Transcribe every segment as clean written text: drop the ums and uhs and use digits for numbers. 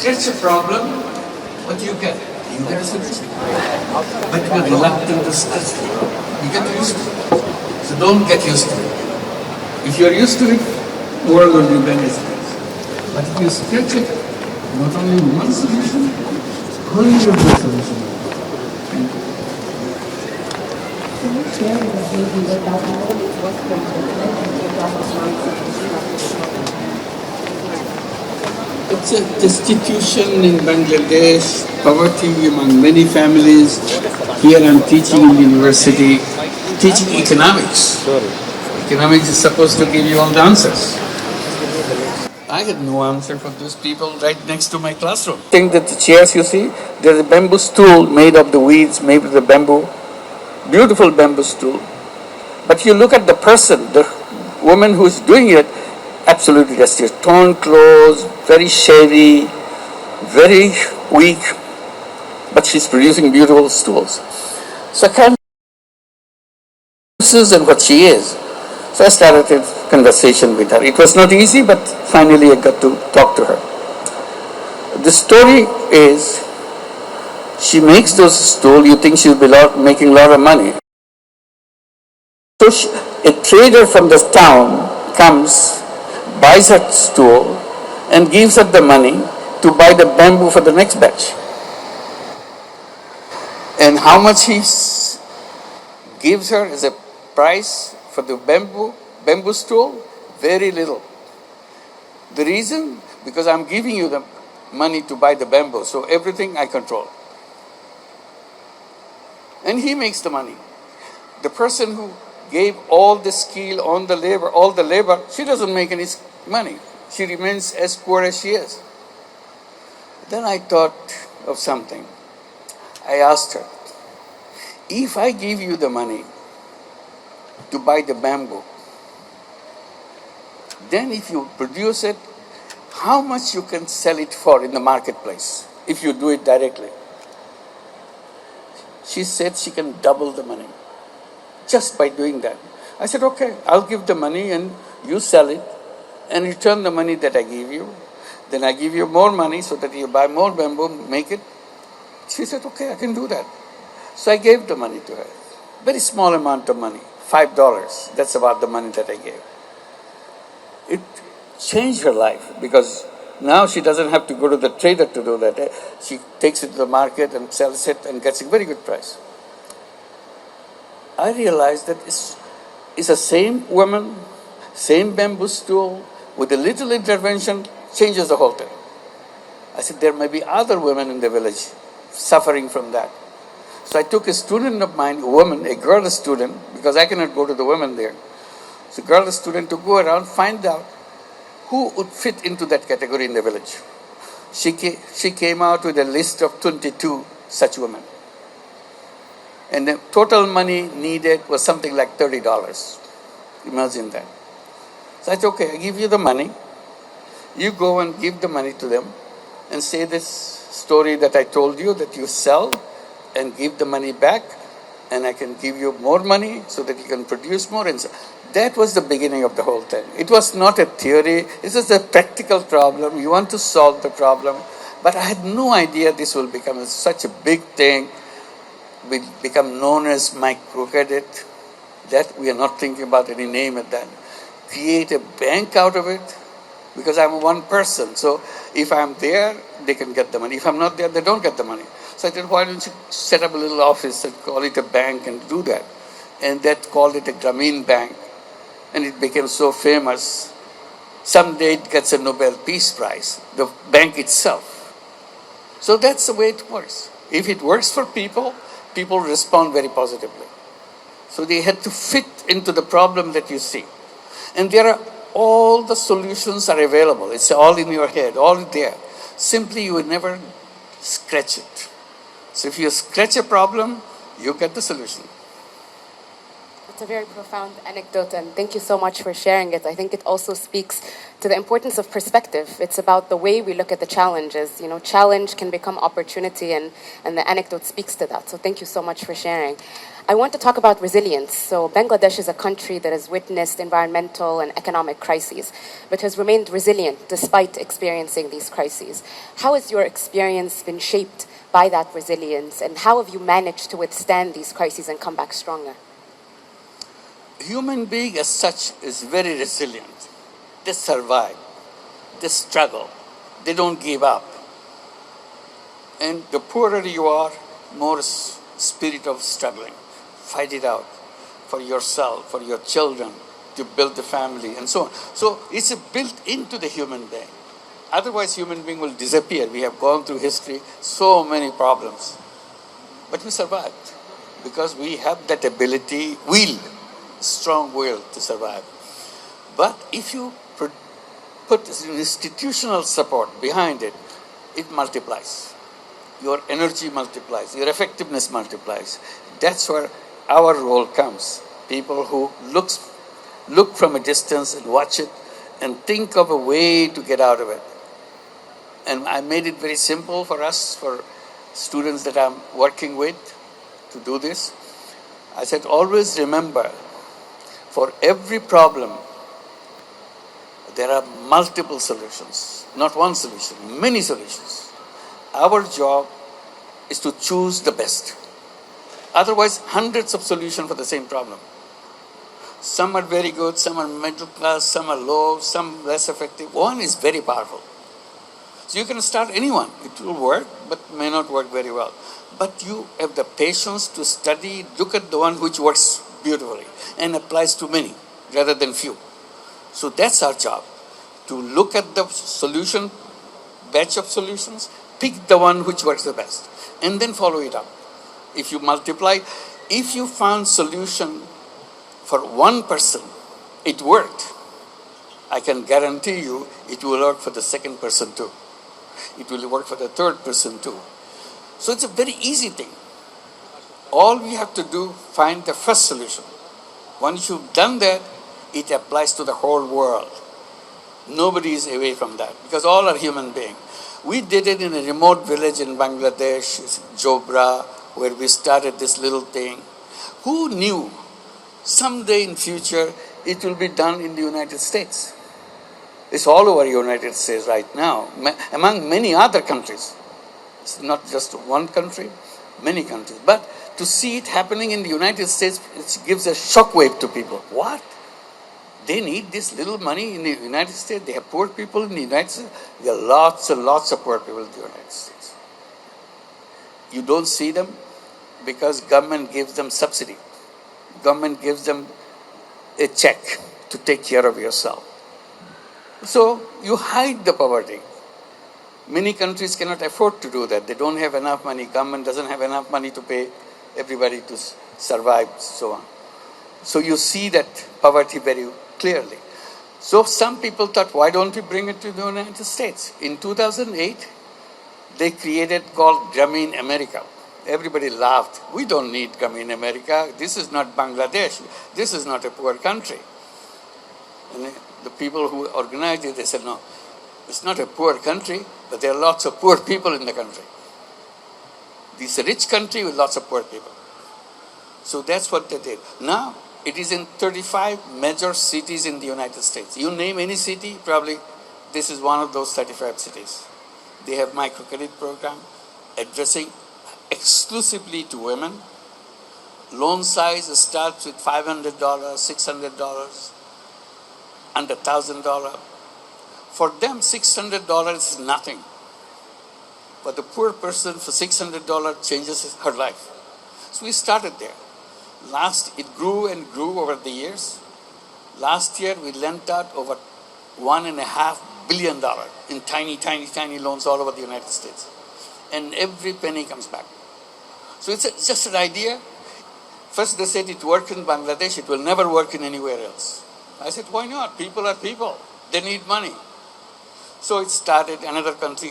It's a problem, but you get a solution. But you're reluctant to stretch it. You get used to it. So don't get used to it. If you're used to it, the world will be very nice. But if you stretch it, not only one solution, hundreds of solutions. Thank you. It's a destitution in Bangladesh, poverty among many families. Here I'm teaching in university, teaching economics. Economics is supposed to give you all the answers. I had no answer for those people right next to my classroom. I think that the chairs you see, there's a bamboo stool made of the weeds, made of the bamboo. Beautiful bamboo stool. But you look at the person, the woman who's doing it, absolutely destitute. Torn clothes, very shabby, very weak, but she's producing beautiful stools. So I kind of and what she is. So I started a conversation with her. It was not easy, but finally I got to talk to her. The story is, she makes those stools, you think she'll be making a lot of money. So a trader from the town comes, buys her stool, and gives her the money to buy the bamboo for the next batch. And how much he gives her as a price for the bamboo stool? Very little. The reason? Because I'm giving you the money to buy the bamboo, so everything I control. And he makes the money. The person who gave all the skill on the labor, she doesn't make any money. She remains as poor as she is. Then I thought of something. I asked her, if I give you the money to buy the bamboo, then if you produce it, how much you can sell it for in the marketplace if you do it directly? She said she can double the money just by doing that. I said, okay, I'll give the money and you sell it and return the money that I give you. Then I give you more money so that you buy more bamboo, make it. She said, okay, I can do that. So I gave the money to her. Very small amount of money, $5. That's about the money that I gave. It changed her life because now she doesn't have to go to the trader to do that. She takes it to the market and sells it and gets a very good price. I realized that it's the same woman, same bamboo stool, with a little intervention, changes the whole thing. I said, there may be other women in the village suffering from that. So I took a student of mine, a woman, a girl student, because I cannot go to the women there. So a girl student to go around, find out who would fit into that category in the village. She came out with a list of 22 such women. And the total money needed was something like $30. Imagine that. So I said, okay, I give you the money. You go and give the money to them and say this story that I told you that you sell and give the money back, and I can give you more money so that you can produce more. And so that was the beginning of the whole thing. It was not a theory. It was a practical problem. You want to solve the problem. But I had no idea this will become such a big thing. Will become known as microcredit. That we are not thinking about any name at that. Create a bank out of it, because I'm one person. So if I'm there, they can get the money. If I'm not there, they don't get the money. So I said, why don't you set up a little office and call it a bank and do that? And that called it a Grameen Bank. And it became so famous. Someday it gets a Nobel Peace Prize, the bank itself. So that's the way it works. If it works for people, people respond very positively. So they had to fit into the problem that you see. And there are all the solutions are available. It's all in your head, all there. Simply you will never scratch it. So if you scratch a problem, you get the solution. It's a very profound anecdote, and thank you so much for sharing it. I think it also speaks to the importance of perspective. It's about the way we look at the challenges. You know, challenge can become opportunity, and the anecdote speaks to that. So thank you so much for sharing. I want to talk about resilience. So Bangladesh is a country that has witnessed environmental and economic crises, but has remained resilient despite experiencing these crises. How has your experience been shaped by that resilience, and how have you managed to withstand these crises and come back stronger? Human being as such is very resilient. They survive, they struggle, they don't give up. And the poorer you are, more spirit of struggling. Fight it out for yourself, for your children, to build the family, and so on. So it's built into the human being. Otherwise, human being will disappear. We have gone through history, so many problems. But we survived because we have that ability, strong will to survive. But if you put institutional support behind it, it multiplies. Your energy multiplies, your effectiveness multiplies. That's where our role comes. People who look from a distance and watch it and think of a way to get out of it. And I made it very simple for us, for students that I'm working with, to do this. I said, always remember, for every problem, there are multiple solutions. Not one solution, many solutions. Our job is to choose the best. Otherwise, hundreds of solutions for the same problem. Some are very good, some are middle class, some are low, some less effective. One is very powerful. So you can start anyone. It will work, but may not work very well. But you have the patience to study, look at the one which works beautifully and applies to many rather than few. So that's our job, to look at the solution, batch of solutions, pick the one which works the best, and then follow it up. If you multiply, if you found solution for one person, it worked. I can guarantee you it will work for the second person too. It will work for the third person too. So it's a very easy thing. All we have to do, find the first solution. Once you've done that, it applies to the whole world. Nobody is away from that because all are human beings. We did it in a remote village in Bangladesh, Jobra, where we started this little thing. Who knew someday in future it will be done in the United States? It's all over the United States right now, among many other countries. It's not just one country, many countries. But to see it happening in the United States, it gives a shockwave to people. What? They need this little money in the United States? They have poor people in the United States? There are lots and lots of poor people in the United States. You don't see them because government gives them subsidy. Government gives them a check to take care of yourself. So you hide the poverty. Many countries cannot afford to do that. They don't have enough money. Government doesn't have enough money to pay everybody to survive, so on. So you see that poverty very clearly. So some people thought, why don't we bring it to the United States? In 2008, they created called Grameen America. Everybody laughed. We don't need Grameen America. This is not Bangladesh. This is not a poor country. And the people who organized it, they said, no, it's not a poor country, but there are lots of poor people in the country. This is a rich country with lots of poor people. So that's what they did. Now, it is in 35 major cities in the United States. You name any city, probably this is one of those 35 cities. They have microcredit program addressing exclusively to women. Loan size starts with $500, $600, under $1,000. For them, $600 is nothing. But the poor person, for $600 changes her life. So we started there. It grew and grew over the years. Last year, we lent out over $1.5 billion in tiny loans all over the United States. And every penny comes back. So it's just an idea. First they said it worked in Bangladesh, it will never work in anywhere else. I said, why not? People are people. They need money. So it started another country,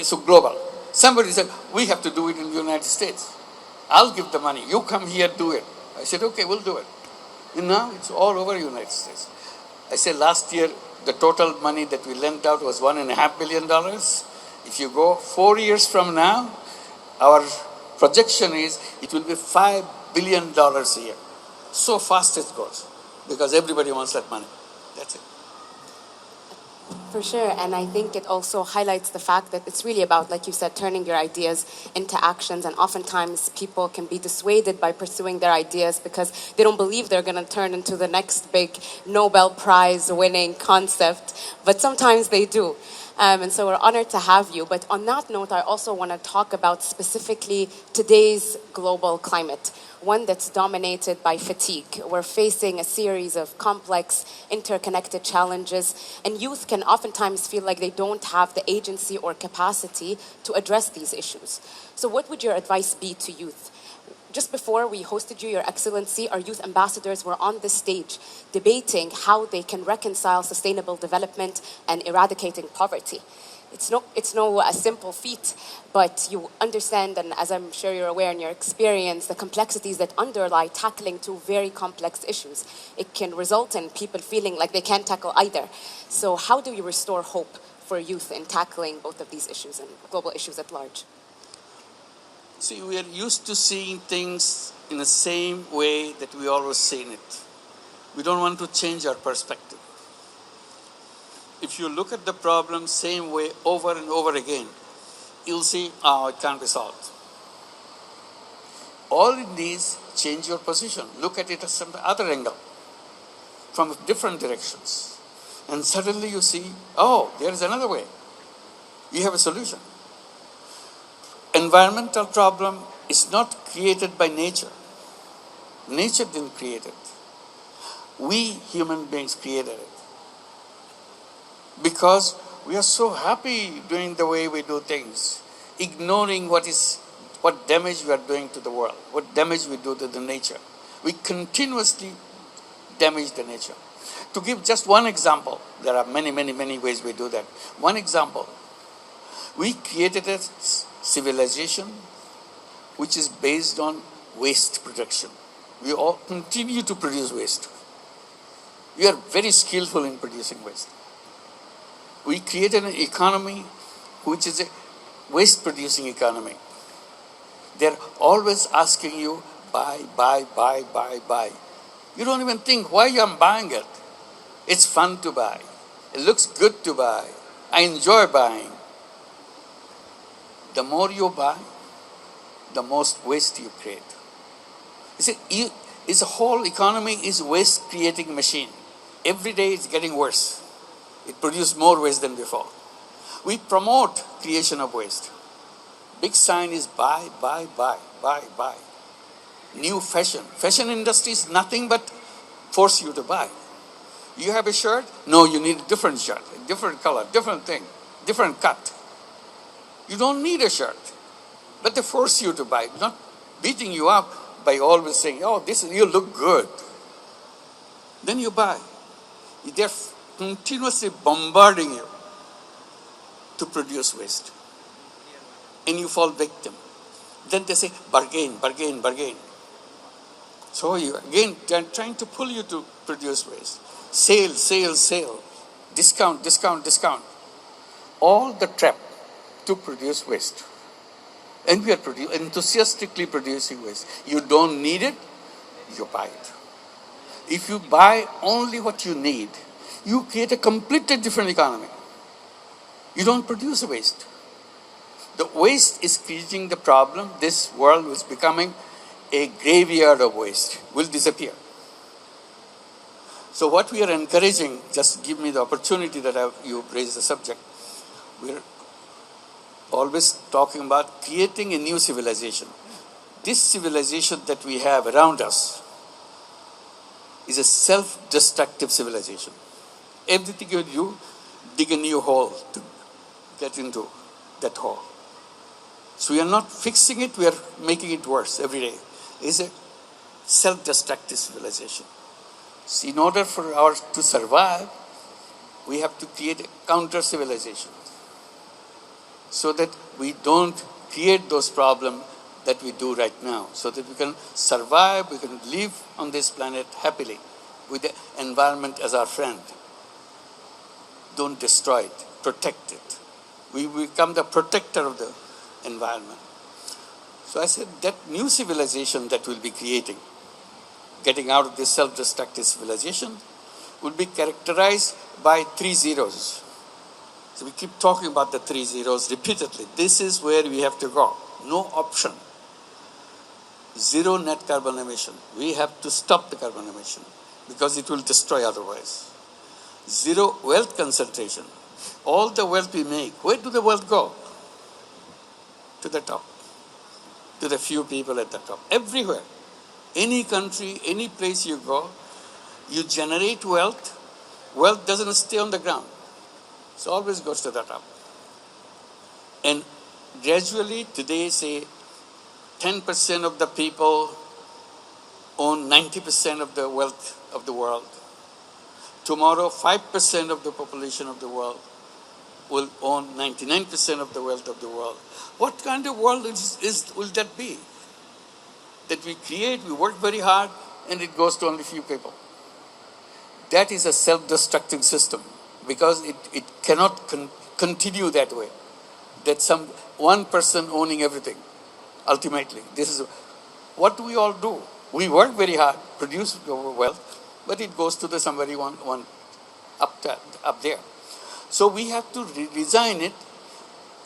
so global. Somebody said, we have to do it in the United States. I'll give the money. You come here, do it. I said, okay, we'll do it. And now it's all over the United States. I said last year, the total money that we lent out was $1.5 billion. If you go 4 years from now, our projection is it will be $5 billion a year. So fast it goes because everybody wants that money. That's it. For sure, and I think it also highlights the fact that it's really about, like you said, turning your ideas into actions, and oftentimes people can be dissuaded by pursuing their ideas because they don't believe they're going to turn into the next big Nobel Prize winning concept, but sometimes they do. And so we're honored to have you. But on that note, I also want to talk about specifically today's global climate, one that's dominated by fatigue. We're facing a series of complex, interconnected challenges, and youth can oftentimes feel like they don't have the agency or capacity to address these issues. So what would your advice be to youth? Just before we hosted you, Your Excellency, our youth ambassadors were on the stage debating how they can reconcile sustainable development and eradicating poverty. It's no a simple feat, but you understand, and as I'm sure you're aware in your experience, the complexities that underlie tackling two very complex issues. It can result in people feeling like they can't tackle either. So how do you restore hope for youth in tackling both of these issues and global issues at large? See, we are used to seeing things in the same way that we always seen it. We don't want to change our perspective. If you look at the problem same way over and over again, you'll see, oh, it can't be solved. All it needs, change your position. Look at it as some other angle, from different directions. And suddenly you see, oh, there is another way. You have a solution. Environmental problem is not created by nature. Nature didn't create it. We human beings created it. Because we are so happy doing the way we do things, ignoring what damage we are doing to the world, what damage we do to the nature. We continuously damage the nature. To give just one example, there are many, many, many ways we do that. One example, we created a civilization which is based on waste production. We all continue to produce waste. We are very skillful in producing waste. We created an economy which is a waste producing economy. They're always asking you, buy, buy, buy, buy, buy. You don't even think why I'm buying it. It's fun to buy. It looks good to buy. I enjoy buying. The more you buy, the most waste you create. You see, it's a whole economy is waste creating machine. Every day it's getting worse. It produces more waste than before. We promote creation of waste. Big sign is buy, buy, buy, buy, buy. New fashion. Fashion industry is nothing but force you to buy. You have a shirt? No, you need a different shirt, a different color, different thing, different cut. You don't need a shirt, but they force you to buy, not beating you up by always saying, oh, you look good. Then you buy. They're continuously bombarding you to produce waste. And you fall victim. Then they say, bargain, bargain, bargain. So you again, they're trying to pull you to produce waste. Sale, sale, sale. Discount, discount, discount. All the trap to produce waste. And we are enthusiastically producing waste. You don't need it, you buy it. If you buy only what you need, you create a completely different economy. You don't produce waste. The waste is creating the problem. This world is becoming a graveyard of waste, will disappear. So what we are encouraging, just give me the opportunity that you raised the subject, we're always talking about creating a new civilization. This civilization that we have around us is a self-destructive civilization. Everything you do, dig a new hole to get into that hole. So we are not fixing it, we are making it worse every day. It's a self-destructive civilization. So in order for ours to survive, we have to create a counter-civilization so that we don't create those problems that we do right now, so that we can survive, we can live on this planet happily with the environment as our friend. Don't destroy it, protect it. We become the protector of the environment. So I said that new civilization that we'll be creating, getting out of this self-destructive civilization, will be characterized by 3 zeros. So we keep talking about the 3 zeros repeatedly. This is where we have to go. No option. Zero net carbon emission. We have to stop the carbon emission because it will destroy otherwise. Zero wealth concentration. All the wealth we make, where do the wealth go? To the top. To the few people at the top. Everywhere. Any country, any place you go, you generate wealth. Wealth doesn't stay on the ground. It always goes to the top. And gradually, today, say, 10% of the people own 90% of the wealth of the world. Tomorrow, 5% of the population of the world will own 99% of the wealth of the world. What kind of world will that be? That we create, we work very hard, and it goes to only few people. That is a self-destructive system because it cannot continue that way. That some one person owning everything. Ultimately, this is what do we all do. We work very hard, produce wealth, but it goes to the somebody one up there. So we have to redesign it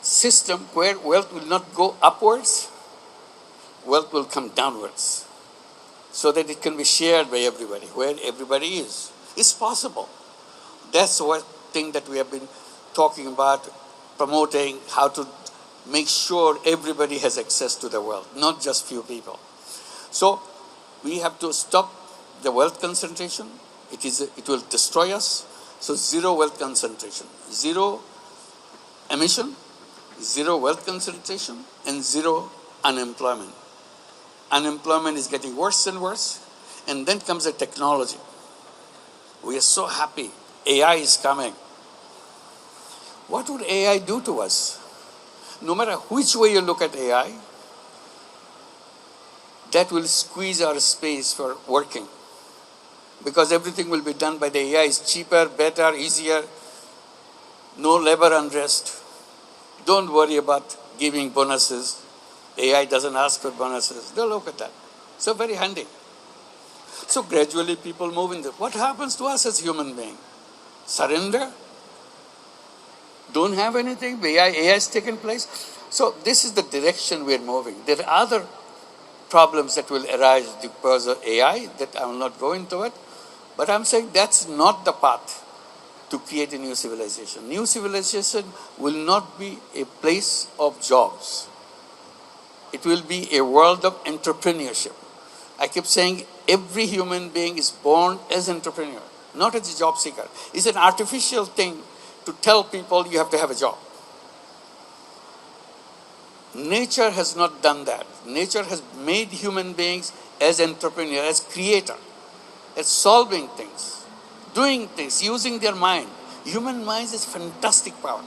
system where wealth will not go upwards, wealth will come downwards, so that it can be shared by everybody, where everybody is. It's possible. That's one thing that we have been talking about, promoting how to make sure everybody has access to the wealth, not just few people. So we have to stop the wealth concentration. It will destroy us. So zero wealth concentration, zero emission, zero wealth concentration, and zero unemployment. Unemployment is getting worse and worse. And then comes the technology. We are so happy. AI is coming. What would AI do to us? No matter which way you look at AI, that will squeeze our space for working. Because everything will be done by the AI. It's cheaper, better, easier. No labor unrest. Don't worry about giving bonuses. AI doesn't ask for bonuses. Don't look at that. So very handy. So gradually people move in there. What happens to us as human beings? Surrender? Don't have anything? AI has taken place? So this is the direction we are moving. There are other problems that will arise because of AI that I will not go into it. But I'm saying that's not the path to create a new civilization. New civilization will not be a place of jobs. It will be a world of entrepreneurship. I keep saying every human being is born as an entrepreneur, not as a job seeker. It's an artificial thing to tell people you have to have a job. Nature has not done that. Nature has made human beings as entrepreneurs, as creator, as solving things, doing things, using their mind. Human mind is fantastic power.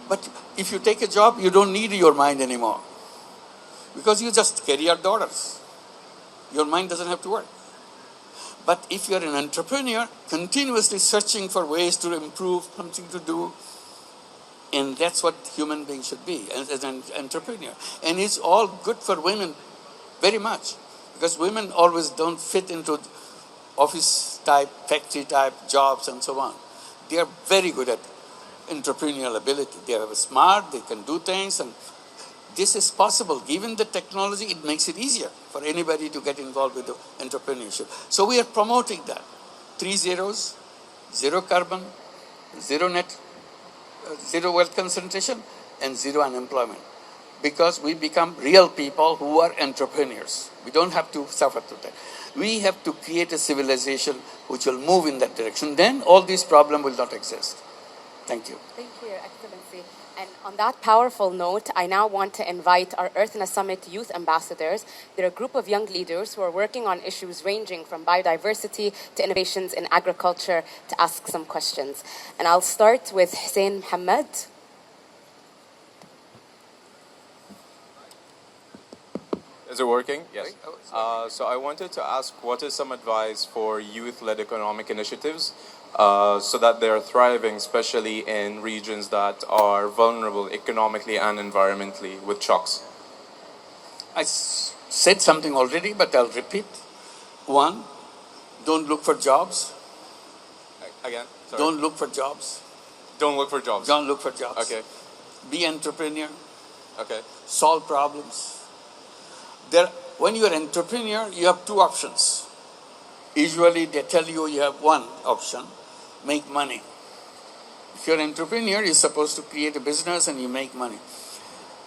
But if you take a job, you don't need your mind anymore. Because you just carry out the orders. Your mind doesn't have to work. But if you're an entrepreneur, continuously searching for ways to improve, something to do, and that's what human beings should be as an entrepreneur. And it's all good for women, very much. Because women always don't fit into office type, factory type jobs and so on. They are very good at entrepreneurial ability. They are smart, they can do things, and this is possible. Given the technology, it makes it easier for anybody to get involved with the entrepreneurship. So we are promoting that. 3 zeros, zero carbon, zero net, zero wealth concentration, and zero unemployment. Because we become real people who are entrepreneurs. We don't have to suffer through that. We have to create a civilization which will move in that direction. Then all these problems will not exist. Thank you. Thank you, Your Excellency. And on that powerful note, I now want to invite our Earth in a Summit youth ambassadors. They're a group of young leaders who are working on issues ranging from biodiversity to innovations in agriculture to ask some questions. And I'll start with Hussein Mohammed. Is it working? Yes. So I wanted to ask, what is some advice for youth-led economic initiatives so that they're thriving, especially in regions that are vulnerable economically and environmentally with shocks? said something already, but I'll repeat. One, don't look for jobs. Again? Sorry. Don't look for jobs. Don't look for jobs. Don't look for jobs. Okay. Be entrepreneur. Okay. Solve problems. When you're an entrepreneur, you have two options. Usually they tell you have one option, make money. If you're an entrepreneur, you're supposed to create a business and you make money.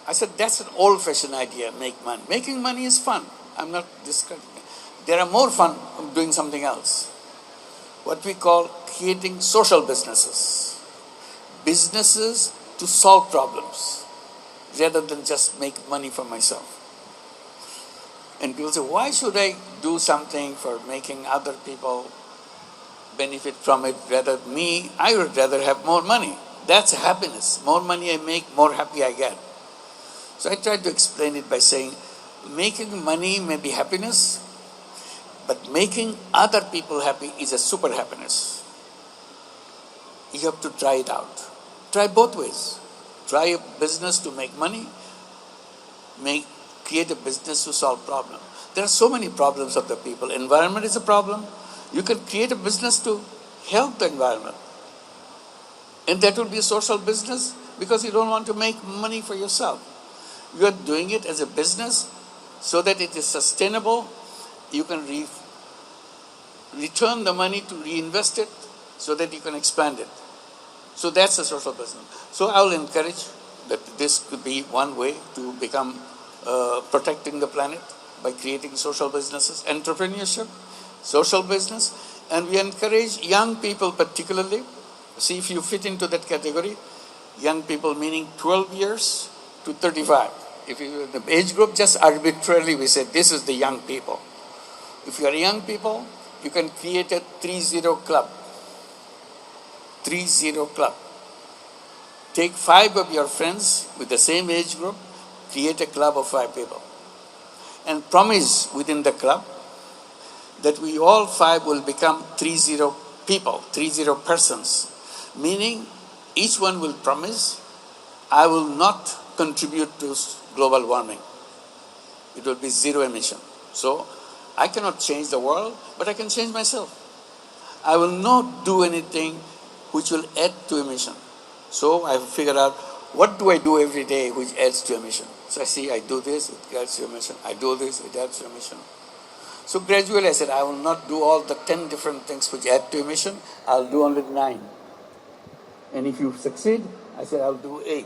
I said, that's an old-fashioned idea, make money. Making money is fun. I'm not discouraging it. There are more fun of doing something else. What we call creating social businesses. Businesses to solve problems, rather than just make money for myself. And people say, why should I do something for making other people benefit from it rather than me? I would rather have more money. That's happiness. More money I make, more happy I get. So I tried to explain it by saying, making money may be happiness, but making other people happy is a super happiness. You have to try it out. Try both ways. Try a business to make money, create a business to solve problems. There are so many problems of the people. Environment is a problem. You can create a business to help the environment. And that will be a social business because you don't want to make money for yourself. You are doing it as a business so that it is sustainable. You can return the money to reinvest it so that you can expand it. So that's a social business. So I will encourage that this could be one way to become protecting the planet by creating social businesses, entrepreneurship, social business, and we encourage young people particularly. See if you fit into that category. Young people meaning 12 years to 35. If you the age group, just arbitrarily we say this is the young people. If you are young people, you can create a 3-0 club. 3-0 club. Take 5 of your friends with the same age group, create a club of 5 people. And promise within the club that we all 5 will become 3-0 people, 3-0 persons. Meaning each one will promise, I will not contribute to global warming. It will be zero emission. So I cannot change the world, but I can change myself. I will not do anything which will add to emission. So I figured out, what do I do every day which adds to emission? So I see, I do this, it adds to emission. I do this, it adds to emission. So gradually I said, I will not do all the 10 different things which add to emission. I'll do only 9. And if you succeed, I said, I'll do 8,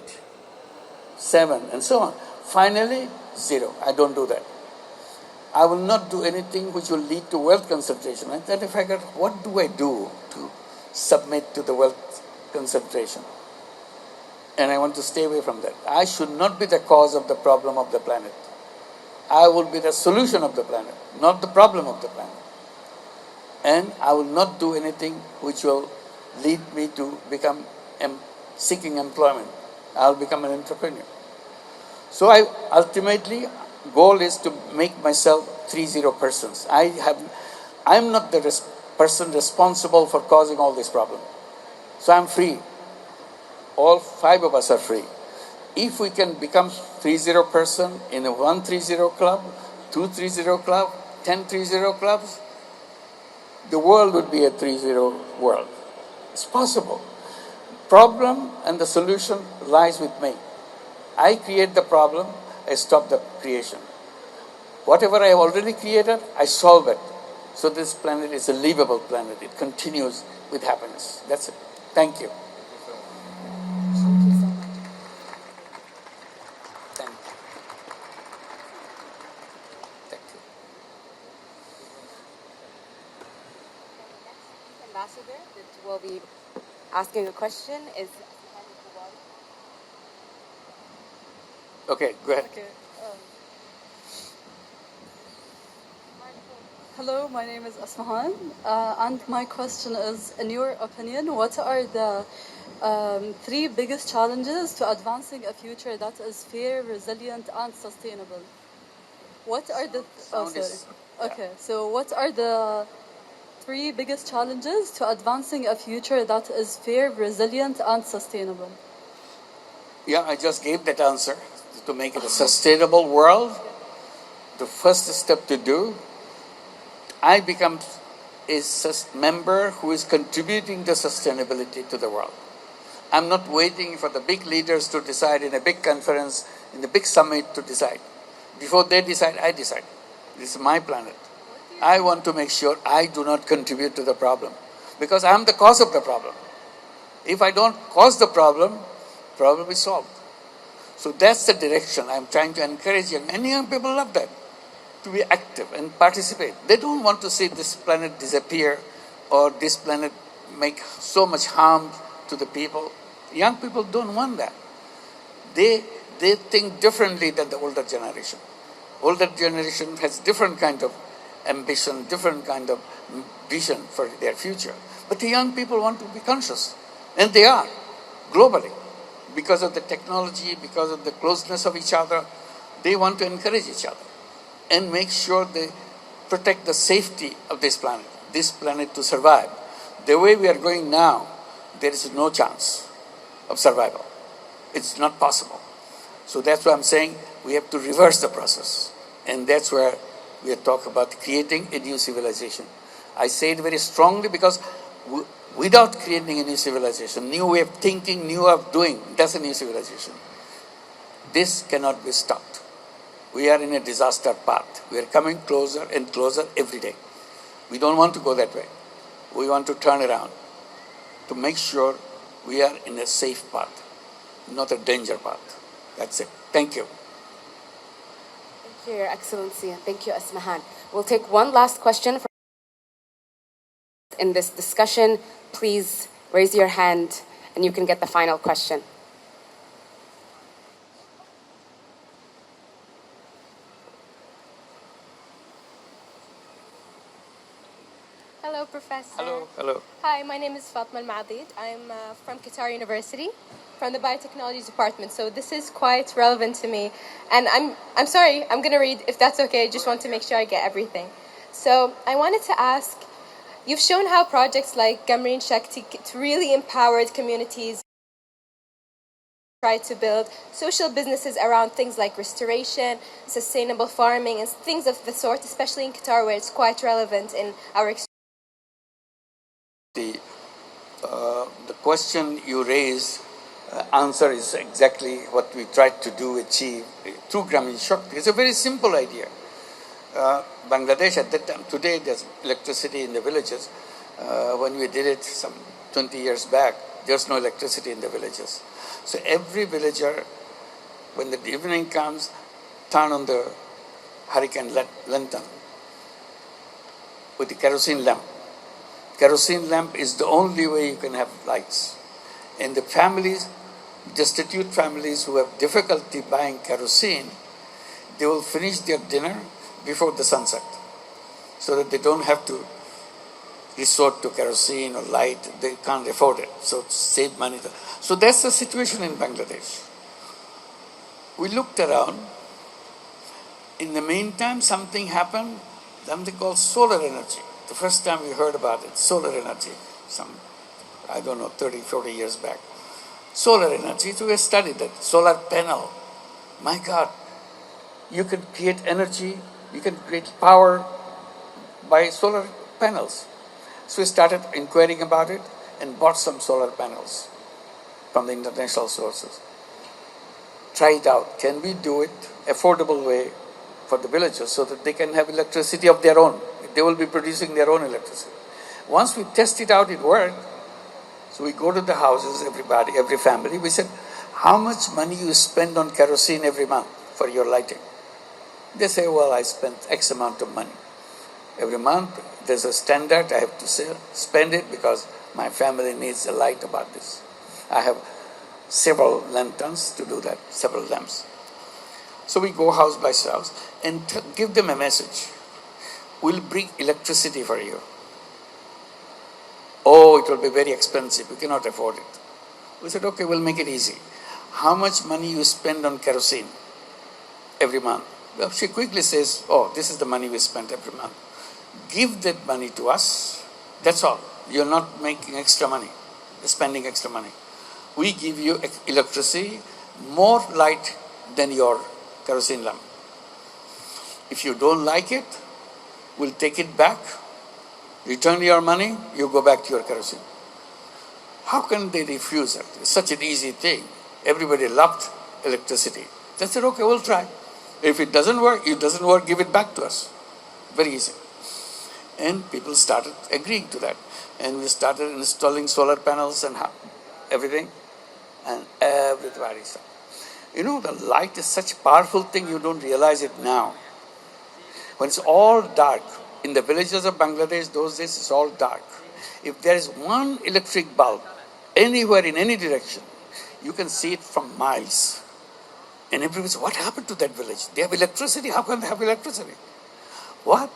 7, and so on. Finally, 0. I don't do that. I will not do anything which will lead to wealth concentration. And then I figured, what do I do to submit to the wealth concentration? And I want to stay away from that. I should not be the cause of the problem of the planet. I will be the solution of the planet, not the problem of the planet. And I will not do anything which will lead me to become seeking employment. I will become an entrepreneur. So ultimately, goal is to make myself 3-0 persons. I'm not the person responsible for causing all these problems. So I'm free. All 5 of us are free. If we can become 3-0 person in a 1 3-0 club, 2 3-0 club, 10 3-0 clubs, the world would be a 3-0 world. It's possible. Problem and the solution lies with me. I create the problem, I stop the creation. Whatever I have already created, I solve it. So this planet is a livable planet. It continues with happiness. That's it. Thank you. Thank you. Thank you. Ambassador that will be asking a question is. Okay, go ahead. Okay. Hello, my name is Asmahan, and my question is, in your opinion, what are the 3 biggest challenges to advancing a future that is fair, resilient, and sustainable? What are the... Okay, so what are the 3 biggest challenges to advancing a future that is fair, resilient, and sustainable? Yeah, I just gave that answer. To make it a sustainable world, the first step to do, I become a member who is contributing to sustainability to the world. I'm not waiting for the big leaders to decide in a big conference, in the big summit to decide. Before they decide, I decide. This is my planet. I want to make sure I do not contribute to the problem because I'm the cause of the problem. If I don't cause the problem is solved. So that's the direction I'm trying to encourage young. And young people love that, to be active and participate. They don't want to see this planet disappear or this planet make so much harm to the people. Young people don't want that. They think differently than the older generation. Older generation has different kind of ambition, different kind of vision for their future. But the young people want to be conscious. And they are, globally. Because of the technology, because of the closeness of each other, they want to encourage each other and make sure they protect the safety of this planet to survive. The way we are going now, there is no chance of survival. It's not possible. So that's why I'm saying we have to reverse the process. And that's where we are talking about creating a new civilization. I say it very strongly because without creating a new civilization, new way of thinking, new way of doing, that's a new civilization. This cannot be stopped. We are in a disaster path. We are coming closer and closer every day. We don't want to go that way. We want to turn around to make sure we are in a safe path, not a danger path. That's it. Thank you. Thank you, Your Excellency, and thank you, Asmahan. We'll take one last question in this discussion. Please raise your hand and you can get the final question. Hello, Professor. Hello. Hello. Hi, my name is Fatma Al-Maadid. I'm from Qatar University, from the Biotechnology Department. So this is quite relevant to me. And I'm sorry, I'm going to read, if that's okay. I just want to make sure I get everything. So I wanted to ask, you've shown how projects like Gamreen Shakti really empowered communities, try to build social businesses around things like restoration, sustainable farming, and things of the sort, especially in Qatar, where it's quite relevant in our experience. The question you raised, answer is exactly what we tried to do, achieve through Gamreen Shakti. It's a very simple idea. Bangladesh at that time, today there's electricity in the villages. When we did it some 20 years back, there's no electricity in the villages. So every villager, when the evening comes, turn on the hurricane lantern with the kerosene lamp. Kerosene lamp is the only way you can have lights. And the families, destitute families who have difficulty buying kerosene, they will finish their dinner before the sunset so that they don't have to resort to kerosene or light. They can't afford it, so save money. So that's the situation in Bangladesh. We looked around. In the meantime, something happened, something called solar energy. The first time we heard about it, solar energy, 30, 40 years back. Solar energy, so we studied that. Solar panel. My God, you can create energy, you can create power by solar panels. So we started inquiring about it and bought some solar panels from the international sources. Try it out. Can we do it affordable way for the villagers so that they can have electricity of their own? They will be producing their own electricity. Once we test it out, it worked. So we go to the houses, everybody, every family. We said, how much money you spend on kerosene every month for your lighting? They say, well, I spend X amount of money. Every month, there's a standard, I have to spend it because my family needs a light about this. I have several lanterns to do that, several lamps. So we go house by house and give them a message. We'll bring electricity for you. Oh, it will be very expensive. We cannot afford it. We said, okay, we'll make it easy. How much money you spend on kerosene every month? Well, she quickly says, oh, this is the money we spend every month. Give that money to us. That's all. You're not making extra money, spending extra money. We give you electricity, more light than your kerosene lamp. If you don't like it, we'll take it back, return your money, you go back to your kerosene. How can they refuse it? It's such an easy thing. Everybody loved electricity. They said, okay, we'll try. If it doesn't work, give it back to us. Very easy. And people started agreeing to that. And we started installing solar panels and everything. And everybody started. You know, the light is such a powerful thing, you don't realize it now. When it's all dark, in the villages of Bangladesh, those days it's all dark. If there is one electric bulb anywhere in any direction, you can see it from miles. And everybody says, what happened to that village? They have electricity. How can they have electricity? What?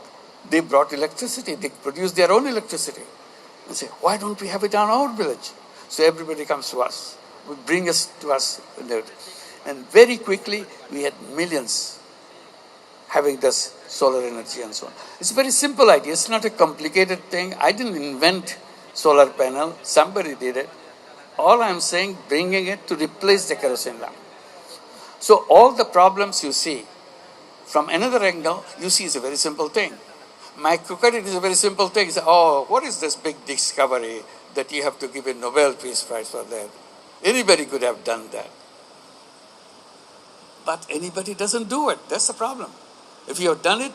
They brought electricity. They produced their own electricity. And say, why don't we have it on our village? So everybody comes to us. We bring us to us. And very quickly, we had millions having this solar energy and so on. It's a very simple idea. It's not a complicated thing. I didn't invent solar panel. Somebody did it. All I'm saying, bringing it to replace the kerosene lamp. So all the problems you see, from another angle, you see it's a very simple thing. Microcredit is a very simple thing. You say, oh, what is this big discovery that you have to give a Nobel Peace Prize for that? Anybody could have done that. But anybody doesn't do it. That's the problem. If you have done it,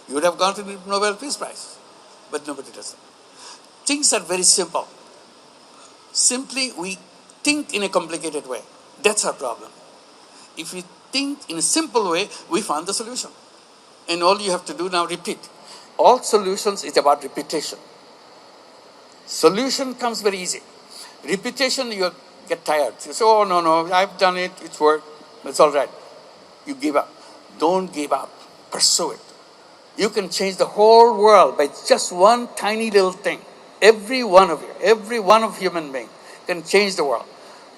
you would have gone to the Nobel Peace Prize. But nobody does it. Things are very simple. Simply, we think in a complicated way. That's our problem. If we think in a simple way, we found the solution. And all you have to do now, repeat. All solutions is about repetition. Solution comes very easy. Repetition, you get tired. You say, oh, no, I've done it, it's worked, it's all right. You give up. Don't give up. Pursue it. You can change the whole world by just one tiny little thing. Every one of you, every one of human beings can change the world.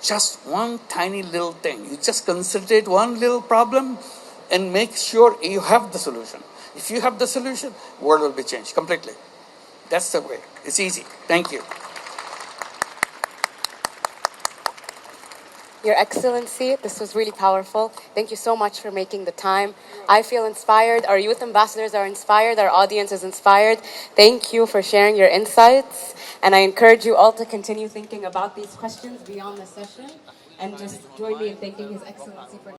Just one tiny little thing. You just concentrate one little problem and make sure you have the solution. If you have the solution, the world will be changed completely. That's the way. It's easy. Thank you. Your Excellency, this was really powerful. Thank you so much for making the time. I feel inspired. Our youth ambassadors are inspired. Our audience is inspired. Thank you for sharing your insights. And I encourage you all to continue thinking about these questions beyond the session. And just join me in thanking His Excellency for